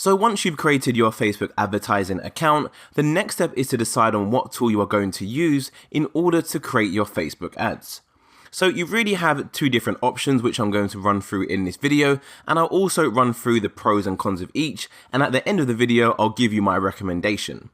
So once you've created your Facebook advertising account, the next step is to decide on what tool you are going to use in order to create your Facebook ads. So you really have two different options which I'm going to run through in this video, and I'll also run through the pros and cons of each, and at the end of the video I'll give you my recommendation.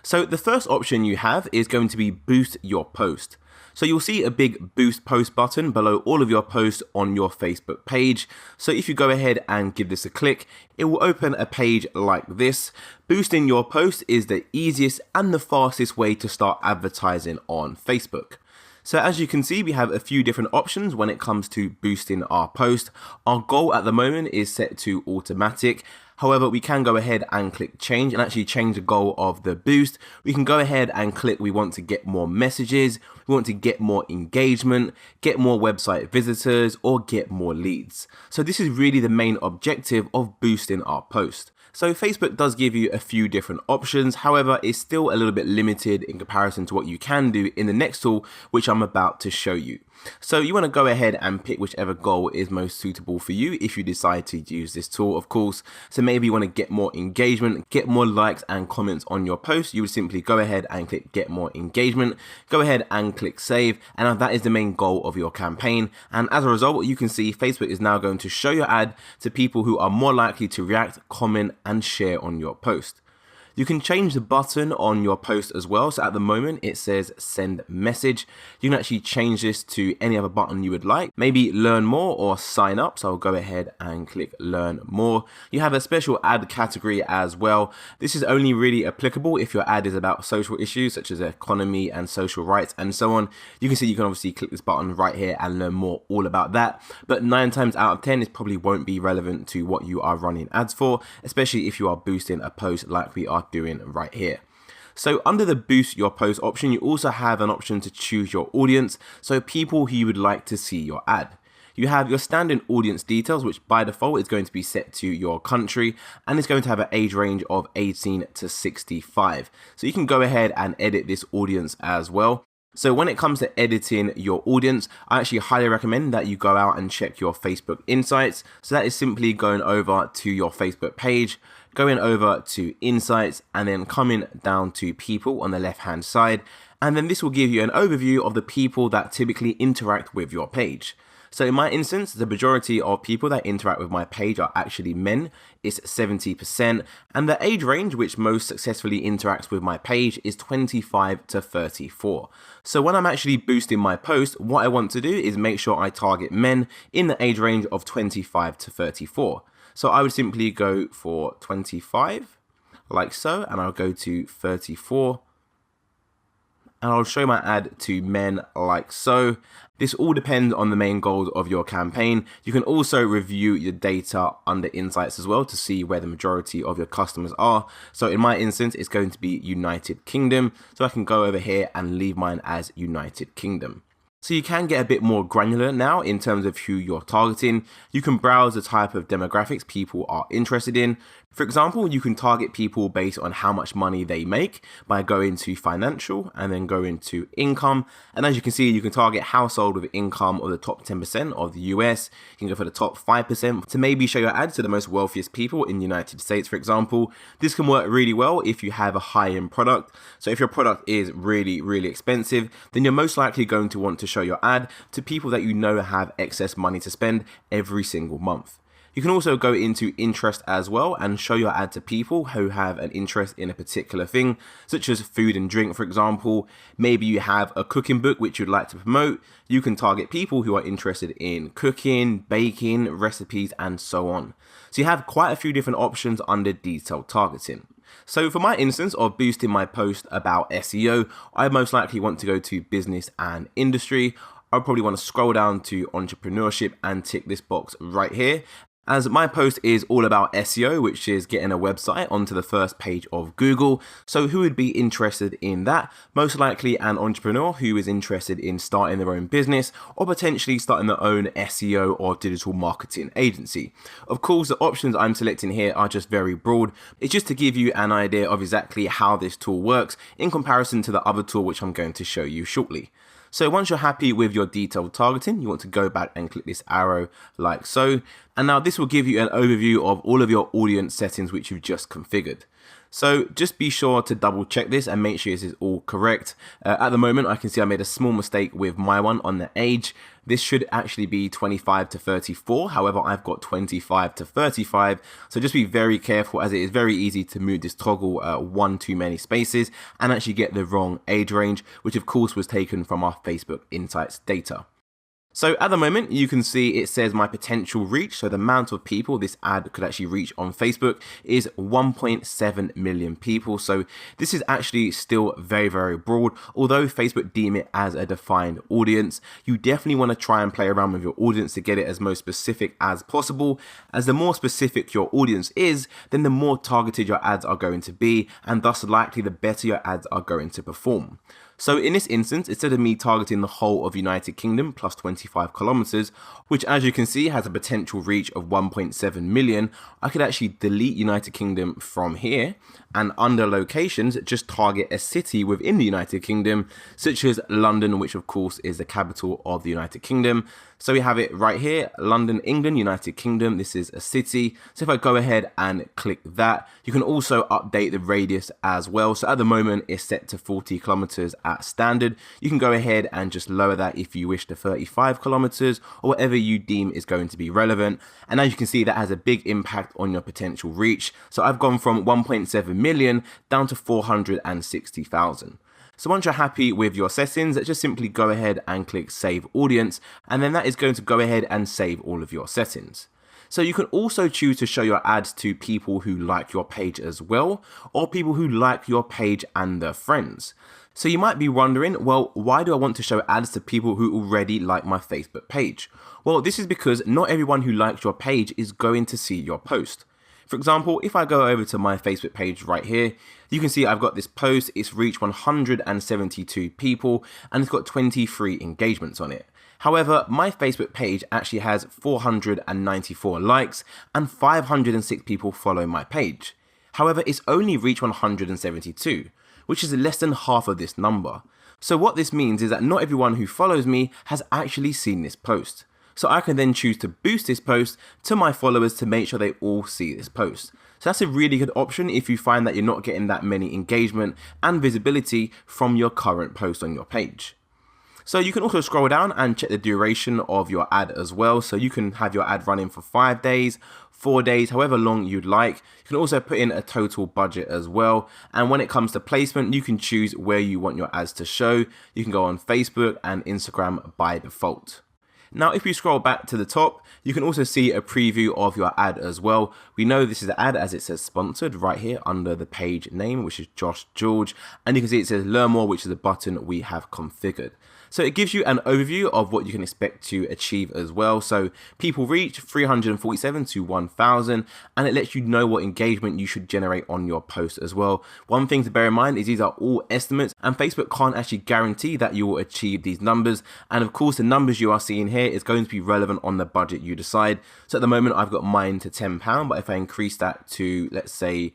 So the first option you have is going to be Boost Your Post. So you'll see a big Boost Post button below all of your posts on your Facebook page. So if you go ahead and give this a click, it will open a page like this. Boosting your post is the easiest and the fastest way to start advertising on Facebook. So as you can see, we have a few different options when it comes to boosting our post. Our goal at the moment is set to automatic. However, we can go ahead and click change and actually change the goal of the boost. We can go ahead and click we want to get more messages, we want to get more engagement, get more website visitors, or get more leads. So this is really the main objective of boosting our post. So Facebook does give you a few different options, however, it's still a little bit limited in comparison to what you can do in the next tool, which I'm about to show you. So you want to go ahead and pick whichever goal is most suitable for you if you decide to use this tool, of course. So maybe you want to get more engagement, get more likes and comments on your post. You would simply go ahead and click get more engagement, go ahead and click save, and that is the main goal of your campaign. And as a result, you can see Facebook is now going to show your ad to people who are more likely to react, comment and share on your post. You can change the button on your post as well. So at the moment it says send message. You can actually change this to any other button you would like. Maybe learn more or sign up. So I'll go ahead and click learn more. You have a special ad category as well. This is only really applicable if your ad is about social issues such as economy and social rights and so on. You can see you can obviously click this button right here and learn more all about that. But 9 times out of 10, it probably won't be relevant to what you are running ads for, especially if you are boosting a post like we are doing right here. So under the boost your post option, you also have an option to choose your audience, so people who you would like to see your ad. You have your standard audience details, which by default is going to be set to your country, and it's going to have an age range of 18 to 65. So you can go ahead and edit this audience as well. So when it comes to editing your audience, I actually highly recommend that you go out and check your Facebook Insights. So that is simply going over to your Facebook page, going over to Insights, and then coming down to People on the left hand side. And then this will give you an overview of the people that typically interact with your page. So in my instance, the majority of people that interact with my page are actually men. It's 70%, and the age range which most successfully interacts with my page is 25 to 34. So when I'm actually boosting my post, what I want to do is make sure I target men in the age range of 25 to 34. So I would simply go for 25, like so, and I'll go to 34. And I'll show my ad to men like so. This all depends on the main goals of your campaign. You can also review your data under Insights as well to see where the majority of your customers are. So in my instance, it's going to be United Kingdom. So I can go over here and leave mine as United Kingdom. So you can get a bit more granular now in terms of who you're targeting. You can browse the type of demographics people are interested in. For example, you can target people based on how much money they make by going to financial and then going to income. And as you can see, you can target household with income of the top 10% of the US. You can go for the top 5% to maybe show your ads to the most wealthiest people in the United States, for example. This can work really well if you have a high-end product. So if your product is really, really expensive, then you're most likely going to want to show your ad to people that you know have excess money to spend every single month. You can also go into interest as well and show your ad to people who have an interest in a particular thing, such as food and drink, for example. Maybe you have a cooking book which you'd like to promote. You can target people who are interested in cooking, baking, recipes, and so on. So you have quite a few different options under detailed targeting. So for my instance of boosting my post about SEO, I most likely want to go to business and industry. I'll probably want to scroll down to entrepreneurship and tick this box right here. As my post is all about SEO, which is getting a website onto the first page of Google. So who would be interested in that? Most likely an entrepreneur who is interested in starting their own business or potentially starting their own SEO or digital marketing agency. Of course, the options I'm selecting here are just very broad. It's just to give you an idea of exactly how this tool works in comparison to the other tool which I'm going to show you shortly. So once you're happy with your detailed targeting, you want to go back and click this arrow like so. And now this will give you an overview of all of your audience settings which you've just configured. So just be sure to double check this and make sure this is all correct. At the moment, I can see I made a small mistake with my one on the age. This should actually be 25 to 34. However, I've got 25 to 35. So just be very careful, as it is very easy to move this toggle one too many spaces and actually get the wrong age range, which of course was taken from our Facebook Insights data. So at the moment, you can see it says my potential reach. So the amount of people this ad could actually reach on Facebook is 1.7 million people. So this is actually still very, very broad. Although Facebook deem it as a defined audience, you definitely want to try and play around with your audience to get it as most specific as possible. As the more specific your audience is, then the more targeted your ads are going to be, and thus likely the better your ads are going to perform. So in this instance, instead of me targeting the whole of United Kingdom plus 25 kilometers, which as you can see has a potential reach of 1.7 million, I could actually delete United Kingdom from here and under locations, just target a city within the United Kingdom, such as London, which of course is the capital of the United Kingdom. So we have it right here, London, England, United Kingdom. This is a city. So if I go ahead and click that, you can also update the radius as well. So at the moment it's set to 40 kilometers at standard. You can go ahead and just lower that if you wish to 35 kilometers or whatever you deem is going to be relevant. And as you can see, that has a big impact on your potential reach. So I've gone from 1.7 million down to 460,000. So once you're happy with your settings, just simply go ahead and click Save Audience, and then that is going to go ahead and save all of your settings. So you can also choose to show your ads to people who like your page as well, or people who like your page and their friends. So you might be wondering, well, why do I want to show ads to people who already like my Facebook page? Well, this is because not everyone who likes your page is going to see your post. For example, if I go over to my Facebook page right here, you can see I've got this post, it's reached 172 people and it's got 23 engagements on it. However, my Facebook page actually has 494 likes and 506 people follow my page. However, it's only reached 172, which is less than half of this number. So what this means is that not everyone who follows me has actually seen this post. So I can then choose to boost this post to my followers to make sure they all see this post. So that's a really good option if you find that you're not getting that many engagement and visibility from your current post on your page. So you can also scroll down and check the duration of your ad as well. So you can have your ad running for 5 days, 4 days, however long you'd like. You can also put in a total budget as well. And when it comes to placement, you can choose where you want your ads to show. You can go on Facebook and Instagram by default. Now, if you scroll back to the top, you can also see a preview of your ad as well. We know this is an ad as it says sponsored right here under the page name, which is Josh George. And you can see it says learn more, which is a button we have configured. So it gives you an overview of what you can expect to achieve as well. So people reach 347 to 1,000, and it lets you know what engagement you should generate on your post as well. One thing to bear in mind is these are all estimates, and Facebook can't actually guarantee that you will achieve these numbers. And of course, the numbers you are seeing here is going to be relevant on the budget you decide. So at the moment, I've got mine to £10, but if I increase that to, let's say,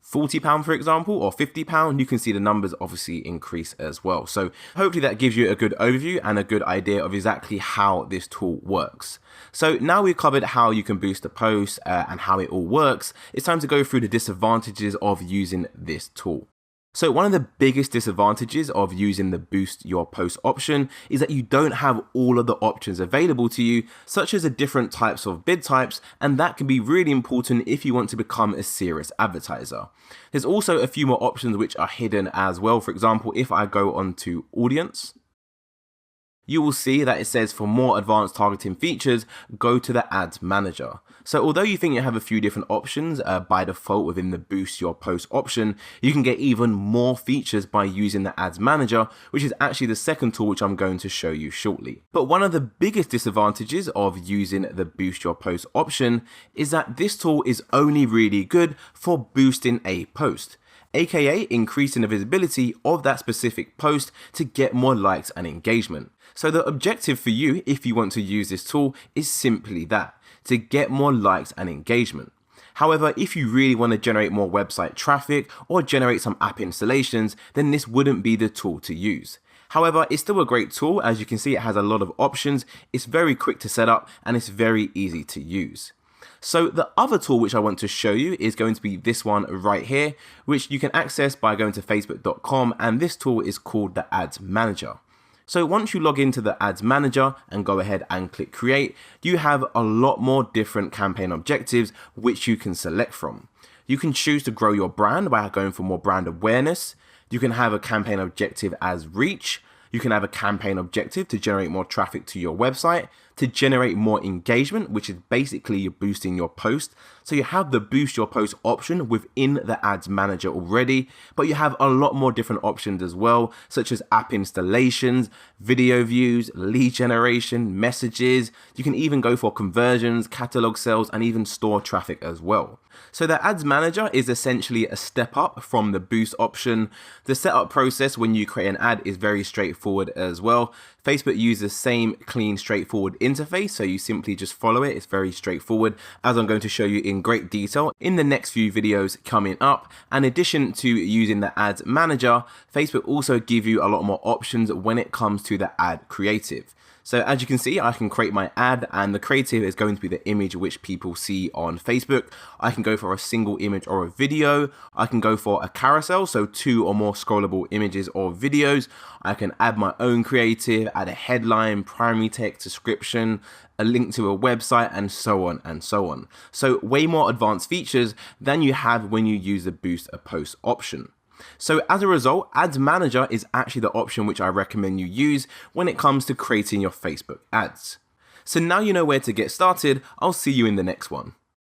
£40 for example, or £50, you can see the numbers obviously increase as well. So hopefully that gives you a good overview and a good idea of exactly how this tool works. So now we've covered how you can boost a post and how it all works, it's time to go through the disadvantages of using this tool. So one of the biggest disadvantages of using the boost your post option is that you don't have all of the options available to you, such as the different types of bid types, and that can be really important if you want to become a serious advertiser. There's also a few more options which are hidden as well. For example, if I go onto audience, you will see that it says for more advanced targeting features, go to the ads manager. So although you think you have a few different options by default within the boost your post option, you can get even more features by using the ads manager, which is actually the second tool which I'm going to show you shortly. But one of the biggest disadvantages of using the boost your post option is that this tool is only really good for boosting a post, aka increasing the visibility of that specific post to get more likes and engagement. So the objective for you, if you want to use this tool, is simply that, to get more likes and engagement. However, if you really want to generate more website traffic or generate some app installations, then this wouldn't be the tool to use. However, it's still a great tool. As you can see, it has a lot of options. It's very quick to set up and it's very easy to use. So the other tool which I want to show you is going to be this one right here, which you can access by going to facebook.com, and this tool is called the Ads Manager. So once you log into the Ads Manager and go ahead and click create, you have a lot more different campaign objectives which you can select from. You can choose to grow your brand by going for more brand awareness. You can have a campaign objective as reach. You can have a campaign objective to generate more traffic to your website, to generate more engagement, which is basically you're boosting your post. So you have the boost your post option within the Ads Manager already, but you have a lot more different options as well, such as app installations, video views, lead generation, messages. You can even go for conversions, catalog sales, and even store traffic as well. So the Ads Manager is essentially a step up from the boost option. The setup process when you create an ad is very straightforward as well. Facebook uses the same clean, straightforward interface, so you simply just follow it. It's very straightforward, as I'm going to show you in great detail in the next few videos coming up. In addition to using the Ads Manager, Facebook also give you a lot more options when it comes to the ad creative. So as you can see, I can create my ad, and the creative is going to be the image which people see on Facebook. I can go for a single image or a video. I can go for a carousel, so 2 or more scrollable images or videos. I can add my own creative, add a headline, primary text, description, a link to a website, and so on and so on. So way more advanced features than you have when you use the boost a post option. So as a result, Ads Manager is actually the option which I recommend you use when it comes to creating your Facebook ads. So now you know where to get started. I'll see you in the next one.